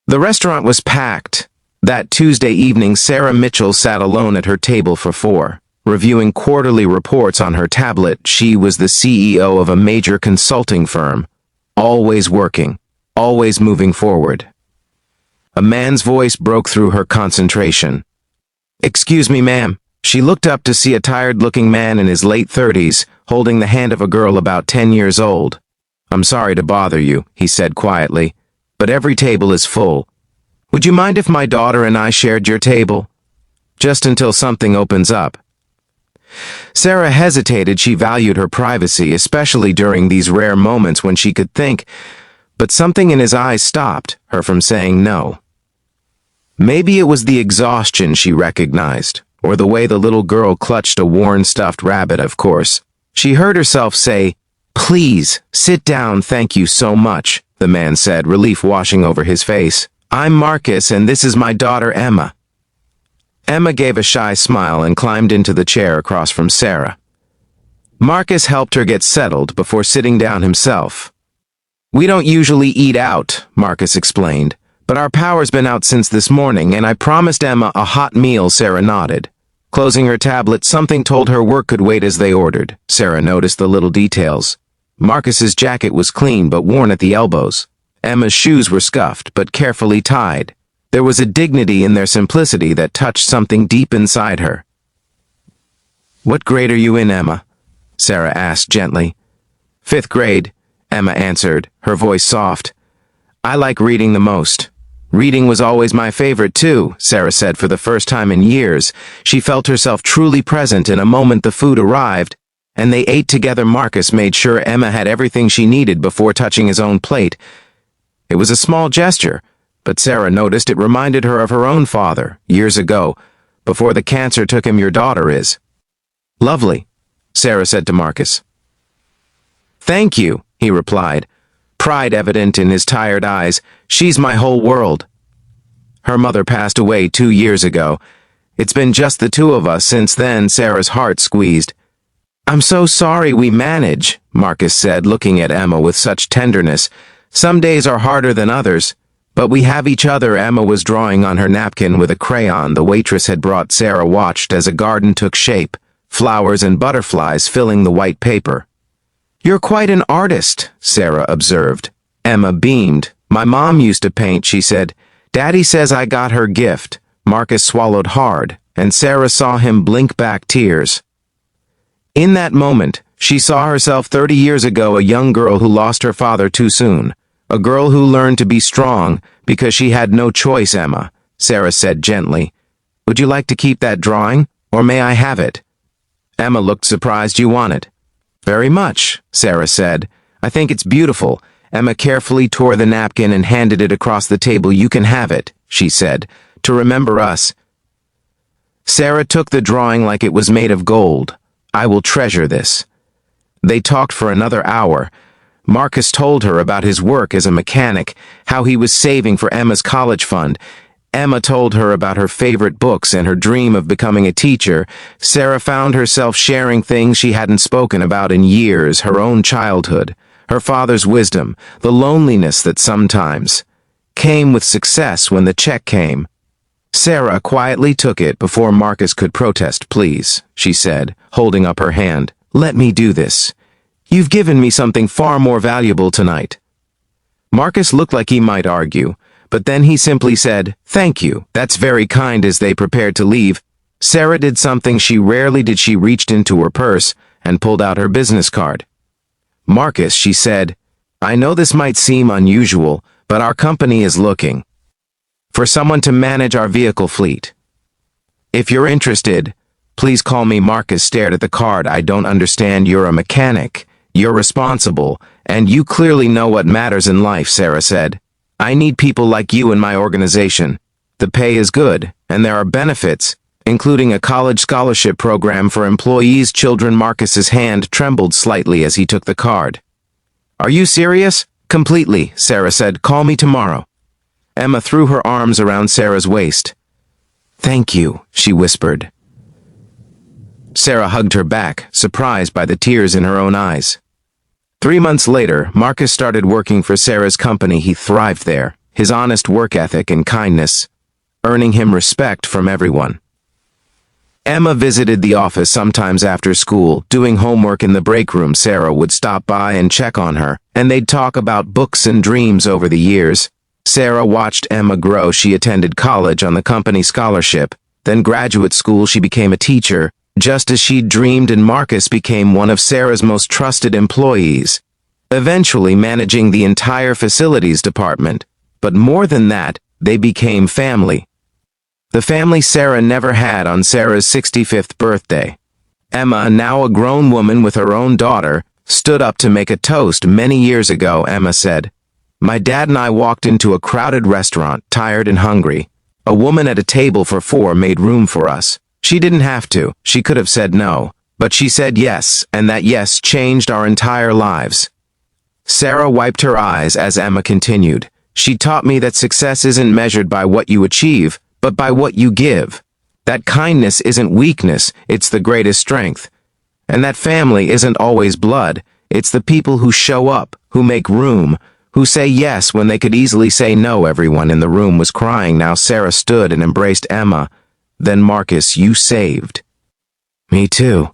The restaurant was packed. That Tuesday evening, Sarah Mitchell sat alone at her table for four, reviewing quarterly reports on her tablet. She was the CEO of a major consulting firm, always working, always moving forward. A man's voice broke through her concentration. "Excuse me, ma'am." She looked up to see a tired-looking man in his late 30s, holding the hand of a girl about 10 years old. "I'm sorry to bother you," he said quietly, "but every table is full. Would you mind if my daughter and I shared your table? Just until something opens up." Sarah hesitated. She valued her privacy, especially during these rare moments when she could think, but something in his eyes stopped her from saying no. Maybe it was the exhaustion she recognized, or the way the little girl clutched a worn stuffed rabbit, of course. She heard herself say, "Please, sit down, thank you so much," the man said, relief washing over his face. "I'm Marcus, and this is my daughter, Emma." Emma gave a shy smile and climbed into the chair across from Sarah. Marcus helped her get settled before sitting down himself. "We don't usually eat out," Marcus explained, "but our power's been out since this morning, and I promised Emma a hot meal." Sarah nodded. Closing her tablet, something told her work could wait as they ordered. Sarah noticed the little details. Marcus's jacket was clean but worn at the elbows. Emma's shoes were scuffed but carefully tied. There was a dignity in their simplicity that touched something deep inside her. "What grade are you in, Emma?" Sarah asked gently. "Fifth grade," Emma answered, her voice soft. "I like reading the most." "Reading was always my favorite too," Sarah said. For the first time in years, she felt herself truly present. In a moment the food arrived, and they ate together. Marcus made sure Emma had everything she needed before touching his own plate. It was a small gesture, but Sarah noticed it reminded her of her own father, years ago, before the cancer took him. "Your daughter is lovely," Sarah said to Marcus. "Thank you," he replied, pride evident in his tired eyes. "She's my whole world." Her mother passed away 2 years ago. It's been just the two of us since then. Sarah's heart squeezed. "I'm so sorry." "We manage," Marcus said, looking at Emma with such tenderness. "Some days are harder than others, but we have each other." Emma was drawing on her napkin with a crayon the waitress had brought. Sarah watched as a garden took shape, flowers and butterflies filling the white paper. "You're quite an artist," Sarah observed. Emma beamed. "My mom used to paint," she said. "Daddy says I got her gift." Marcus swallowed hard, and Sarah saw him blink back tears. In that moment, she saw herself 30 years ago, a young girl who lost her father too soon. A girl who learned to be strong because she had no choice. "Emma," Sarah said gently, "would you like to keep that drawing, or may I have it?" Emma looked surprised. "You want it?" "Very much," Sarah said. "I think it's beautiful." Emma carefully tore the napkin and handed it across the table. "You can have it," she said, "to remember us." Sarah took the drawing like it was made of gold. "I will treasure this." They talked for another hour. Marcus told her about his work as a mechanic, how he was saving for Emma's college fund. Emma told her about her favorite books and her dream of becoming a teacher. Sarah found herself sharing things she hadn't spoken about in years, her own childhood, her father's wisdom, the loneliness that sometimes came with success when the check came. Sarah quietly took it before Marcus could protest. "Please," she said, holding up her hand, "let me do this. You've given me something far more valuable tonight." Marcus looked like he might argue, but then he simply said, "Thank you, that's very kind." As they prepared to leave, Sarah did something she rarely did. She reached into her purse and pulled out her business card. "Marcus," she said, "I know this might seem unusual, but our company is looking for someone to manage our vehicle fleet. If you're interested, please call me." Marcus stared at the card. "I don't understand." "You're a mechanic, you're responsible, and you clearly know what matters in life," Sarah said. "I need people like you in my organization. The pay is good, and there are benefits, including a college scholarship program for employees' children." Marcus's hand trembled slightly as he took the card. "Are you serious?" "Completely," Sarah said. "Call me tomorrow." Emma threw her arms around Sarah's waist. "Thank you," she whispered. Sarah hugged her back, surprised by the tears in her own eyes. 3 months later, Marcus started working for Sarah's company. He thrived there. his honest work ethic and kindness, earning him respect from everyone. Emma visited the office sometimes after school. Doing homework in the break room, Sarah would stop by and check on her, and they'd talk about books and dreams over the years. Sarah watched Emma grow. She attended college on the company scholarship, then graduate school. She became a teacher, just as she'd dreamed, and Marcus became one of Sarah's most trusted employees, eventually managing the entire facilities department. But more than that, they became family. The family Sarah never had on Sarah's 65th birthday. Emma, now a grown woman with her own daughter, stood up to make a toast. Many years ago, Emma said, "My dad and I walked into a crowded restaurant, tired and hungry. A woman at a table for 4 made room for us. She didn't have to. She could have said no. But she said yes, and that yes changed our entire lives." Sarah wiped her eyes as Emma continued. "She taught me that success isn't measured by what you achieve, but by what you give. That kindness isn't weakness, it's the greatest strength. And that family isn't always blood, it's the people who show up, who make room, who say yes when they could easily say no." Everyone in the room was crying now. Sarah stood and embraced Emma. "Then Marcus, you saved." "Me too,"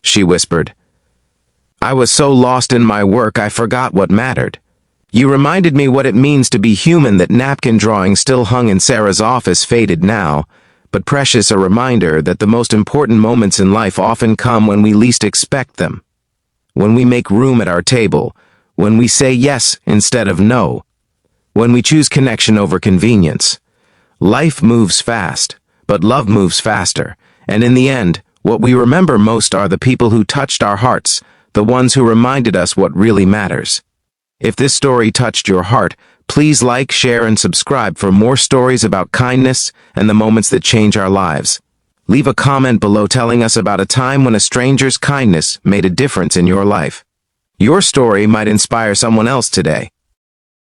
she whispered. "I was so lost in my work I forgot what mattered. You reminded me what it means to be human." That napkin drawing still hung in Sarah's office, faded now, but precious, a reminder that the most important moments in life often come when we least expect them. When we make room at our table, when we say yes instead of no, when we choose connection over convenience. Life moves fast, but love moves faster, and in the end, what we remember most are the people who touched our hearts, the ones who reminded us what really matters. If this story touched your heart, please like, share, and subscribe for more stories about kindness and the moments that change our lives. Leave a comment below telling us about a time when a stranger's kindness made a difference in your life. Your story might inspire someone else today.